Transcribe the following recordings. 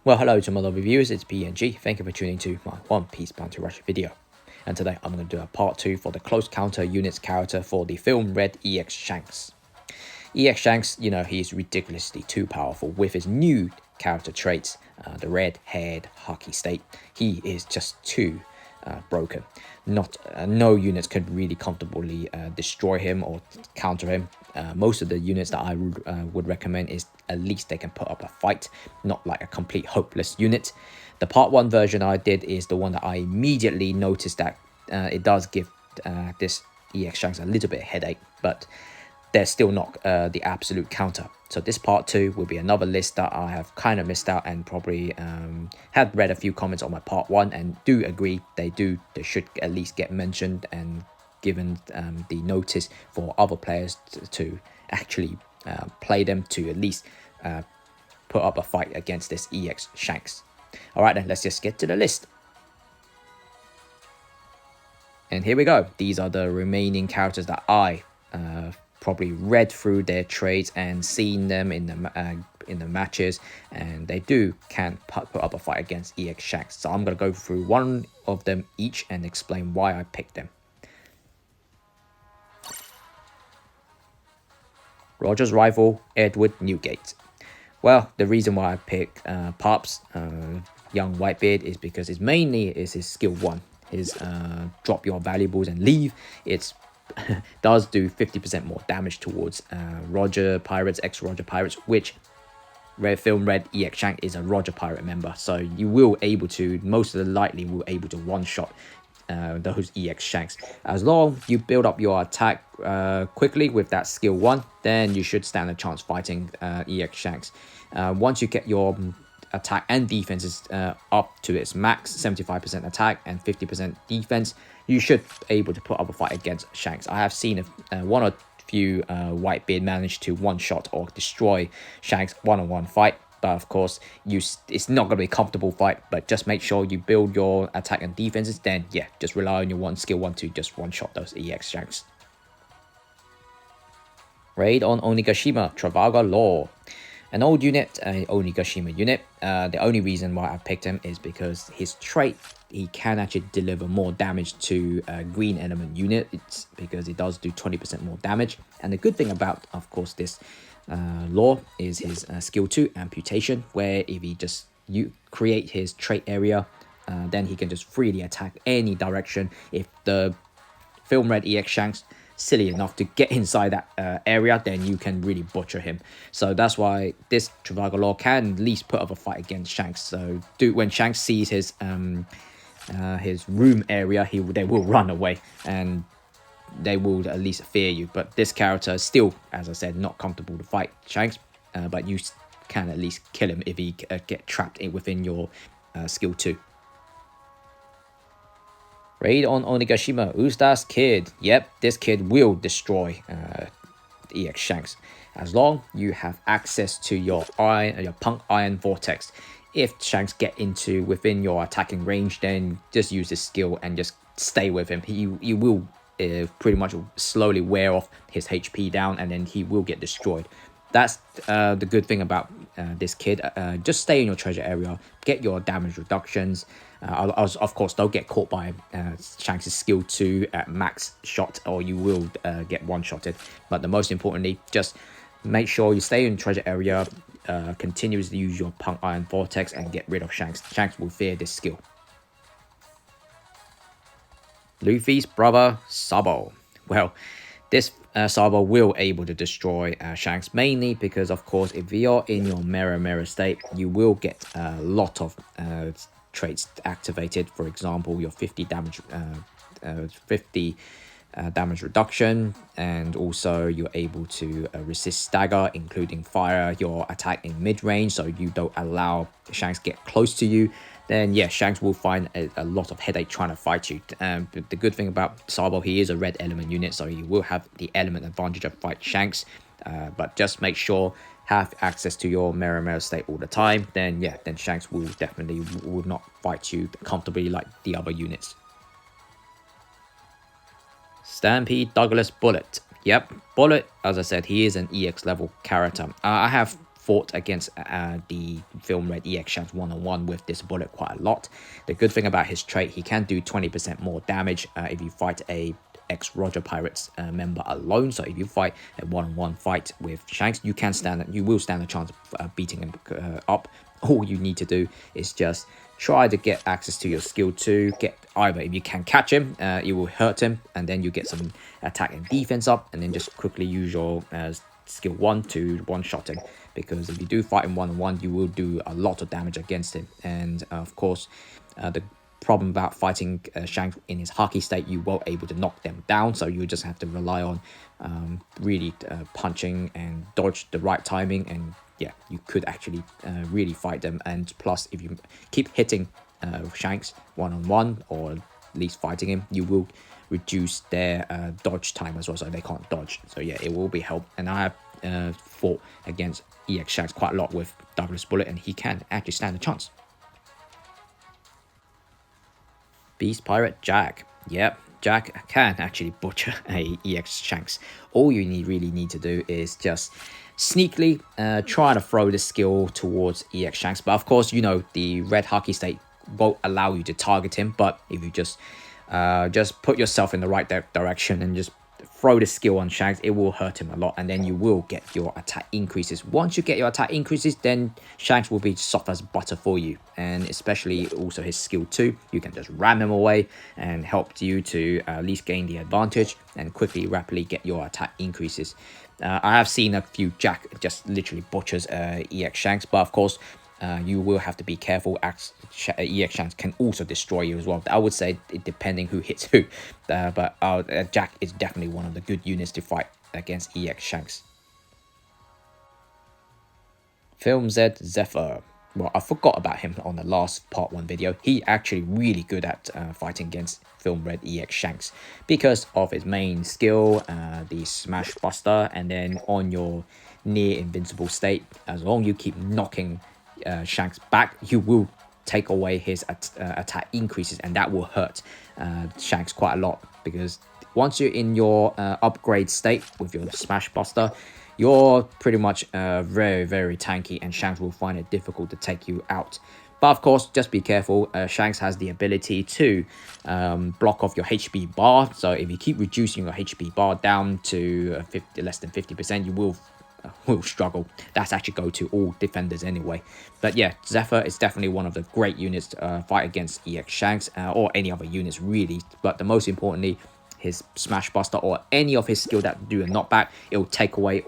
Well, hello to my lovely viewers, it's PNG. Thank you for tuning to my One Piece Bounty Rush video. And today I'm going to do a part 2 for the close counter units character for the Film Red EX Shanks. EX Shanks, you know, he's ridiculously too powerful with his new character traits, the red-haired hockey state. He is just too broken. No units could really comfortably destroy him or counter him. Most of the units that I would recommend is at least they can put up a fight, not like a complete hopeless unit. The part 1 version I did is the one that I immediately noticed that it does give this EX Shanks a little bit of headache, but they're still not the absolute counter. So this part 2 will be another list that I have kind of missed out and probably had read a few comments on my part 1 and do agree they should at least get mentioned and given the notice for other players to actually play them, to at least put up a fight against this EX Shanks. Alright then, let's just get to the list. And here we go. These are the remaining characters that I probably read through their trades and seen them in the matches, and they can put up a fight against EX Shanks. So I'm going to go through one of them each and explain why I picked them. Roger's rival, Edward Newgate. Well, the reason why I picked Pops, young Whitebeard, is because it's mainly his skill 1. His drop your valuables and leave. It's does do 50% more damage towards Roger Pirates, ex-Roger Pirates, which Film Red EX Shank is a Roger Pirate member. So you will able to, most of the likely will able to one-shot those EX Shanks. As long you build up your attack quickly with that skill 1, then you should stand a chance fighting EX Shanks. Once you get your attack and defenses up to its max, 75% attack and 50% defense, you should be able to put up a fight against Shanks. I have seen one or few Whitebeard manage to one-shot or destroy Shanks one-on-one fight. But of course, it's not going to be a comfortable fight, but just make sure you build your attack and defenses. Then, yeah, just rely on your skill 1 to just one-shot those EX Shanks. Raid on Onyagashima, Travago Law. An old unit, an Onyagashima unit. The only reason why I picked him is because his trait, he can actually deliver more damage to green element units because it does do 20% more damage. And the good thing about, of course, this Law is his skill 2, amputation, where if he just create his trait area, then he can just freely attack any direction. If the Film Red EX Shanks silly enough to get inside that area, then you can really butcher him. So that's why this Travago Law can at least put up a fight against Shanks. So when Shanks sees his room area, they will run away and they will at least fear you. But this character is still, as I said, not comfortable to fight Shanks, but you can at least kill him if he get trapped within your skill 2. Raid on Onyagashima, Usta's kid. Yep, this kid will destroy EX Shanks as long you have access to your punk iron vortex. If Shanks get within your attacking range, then just use this skill and just stay with him. He will pretty much slowly wear off his HP down, and then he will get destroyed. That's the good thing about this kid. Just stay in your treasure area, get your damage reductions. Of course, don't get caught by Shanks' skill 2 at max shot, or you will get one-shotted. But the most importantly, just make sure you stay in treasure area, continuously use your punk iron vortex and get rid of Shanks. Shanks will fear this skill. Luffy's brother, Sabo. Well, this Sabo will able to destroy Shanks, mainly because, of course, if you're in your mirror state, you will get a lot of traits activated. For example, your 50 damage damage reduction, and also you're able to resist stagger, including fire your attack in mid-range, so you don't allow Shanks get close to you. Then yeah, Shanks will find a lot of headache trying to fight you. But the good thing about Sabo, he is a red element unit, so he will have the element advantage of fight Shanks. But just make sure have access to your mirror state all the time. Then yeah, then Shanks will definitely not fight you comfortably like the other units. Stampede Douglas Bullet. Yep, Bullet, as I said, he is an EX level character. I have fought against the Film Red EX Shanks one-on-one with this bullet quite a lot. The good thing about his trait, he can do 20% more damage if you fight a ex-Roger Pirates member alone. So if you fight a one-on-one fight with Shanks, you will stand a chance of beating him up. All you need to do is just try to get access to your skill 2. Get either, if you can catch him, it will hurt him, and then you get some attack and defense up, and then just quickly use your skill 1 to one-shot him, because if you do fight him one-on-one, you will do a lot of damage against him. And of course, the problem about fighting Shanks in his hockey state, you won't able to knock them down, so you just have to rely on really punching and dodge the right timing, and yeah, you could actually really fight them. And plus, if you keep hitting Shanks one-on-one, or at least fighting him, you will reduce their dodge time as well, so they can't dodge. So yeah, it will be help. And I have fought against EX Shanks quite a lot with Douglas Bullet, and he can actually stand a chance. Beast Pirate Jack. Yep, Jack can actually butcher a EX Shanks. All you really need to do is just sneakily try to throw the skill towards EX Shanks. But of course, you know, the red hockey state won't allow you to target him. But if you just put yourself in the right direction and just throw the skill on Shanks, it will hurt him a lot, and then you will get your attack increases. Once you get your attack increases, then Shanks will be soft as butter for you. And especially also his skill 2, you can just ram him away and help you to at least gain the advantage and rapidly get your attack increases. I have seen a few Jack just literally butchers EX Shanks, but of course you will have to be careful. EX Shanks can also destroy you as well. I would say depending who hits who, but Jack is definitely one of the good units to fight against EX Shanks. Film Z Zephyr. Well, I forgot about him on the last part 1 video. He actually really good at fighting against Film Red EX Shanks because of his main skill, the Smash Buster, and then on your near invincible state, as long as you keep knocking Shanks back, you will take away his attack increases, and that will hurt Shanks quite a lot, because once you're in your upgrade state with your Smash Buster, you're pretty much very tanky, and Shanks will find it difficult to take you out. But of course, just be careful. Shanks has the ability to block off your HP bar, so if you keep reducing your HP bar down to less than 50%, you will struggle. That's actually go to all defenders anyway. But yeah, Zephyr is definitely one of the great units to fight against EX Shanks, or any other units really. But the most importantly, his Smash Buster or any of his skill that do a knockback, it will take away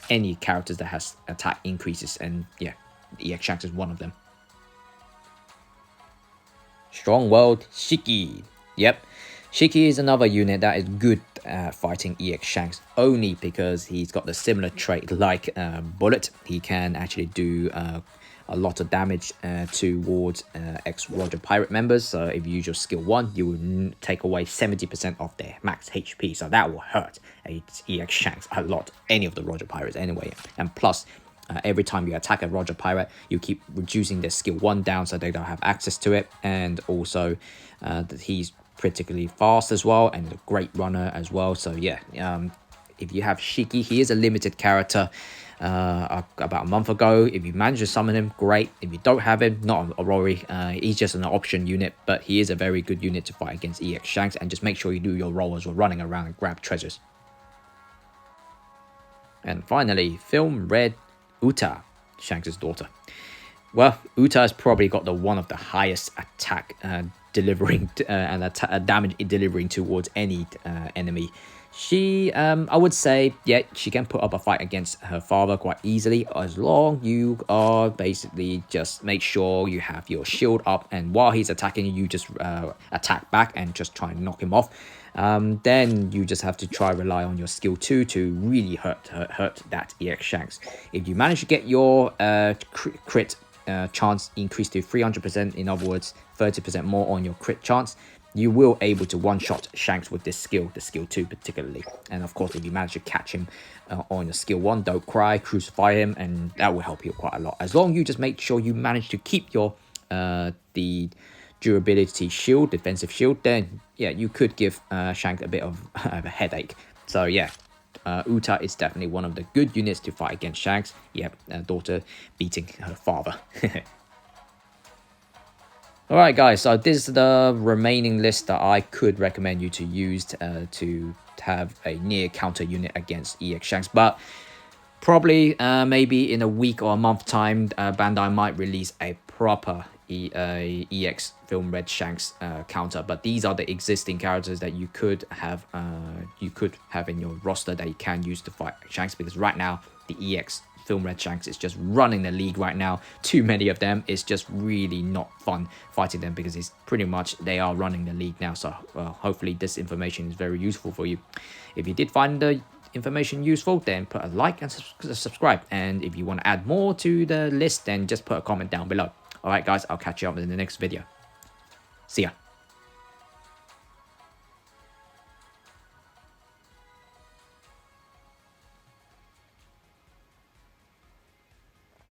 any characters that has attack increases, and yeah, EX Shanks is one of them. Strong World Shiki. Yep, Shiki is another unit that is good at fighting EX Shanks, only because he's got the similar trait like Bullet. He can actually do a lot of damage towards ex-Roger Pirate members. So if you use your skill 1, you will take away 70% of their max HP. So that will hurt EX Shanks a lot, any of the Roger Pirates anyway. And plus, every time you attack a Roger Pirate, you keep reducing their skill 1 down so they don't have access to it. And also, he's particularly fast as well, and a great runner as well. So yeah, if you have Shiki, he is a limited character. About a month ago, if you manage to summon him, great. If you don't have him, not a worry. He's just an option unit, but he is a very good unit to fight against EX Shanks. And just make sure you do your role as well, running around and grab treasures. And finally, Film Red Uta, Shanks' daughter. Well, Uta has probably got one of the highest attack delivering and damage delivering towards any enemy. She, I would say, yeah, she can put up a fight against her father quite easily, as long you are basically just make sure you have your shield up, and while he's attacking you, just attack back and just try and knock him off. Then you just have to rely on your skill 2 to really hurt that EX Shanks. If you manage to get your crit chance increased to 300%, in other words 30% more on your crit chance, you will able to one-shot Shanks with this skill, the skill 2 particularly. And of course, if you manage to catch him on your skill 1, don't cry, crucify him, and that will help you quite a lot. As long as you just make sure you manage to keep your the durability shield, defensive shield, then yeah, you could give Shanks a bit of a headache. So yeah, Uta is definitely one of the good units to fight against Shanks. Yep, daughter beating her father. Alright guys, so this is the remaining list that I could recommend you to use to have a near counter unit against EX Shanks. But probably maybe in a week or a month time, Bandai might release a proper EX Film Red Shanks counter. But these are the existing characters that you could have in your roster that you can use to fight Shanks, because right now the EX Film Red Shanks is just running the league right now. Too many of them. It's just really not fun fighting them because it's pretty much they are running the league now. So hopefully this information is very useful for you. If you did find the information useful, then put a like and subscribe. And if you want to add more to the list, then just put a comment down below. Alright guys, I'll catch you up in the next video. See ya.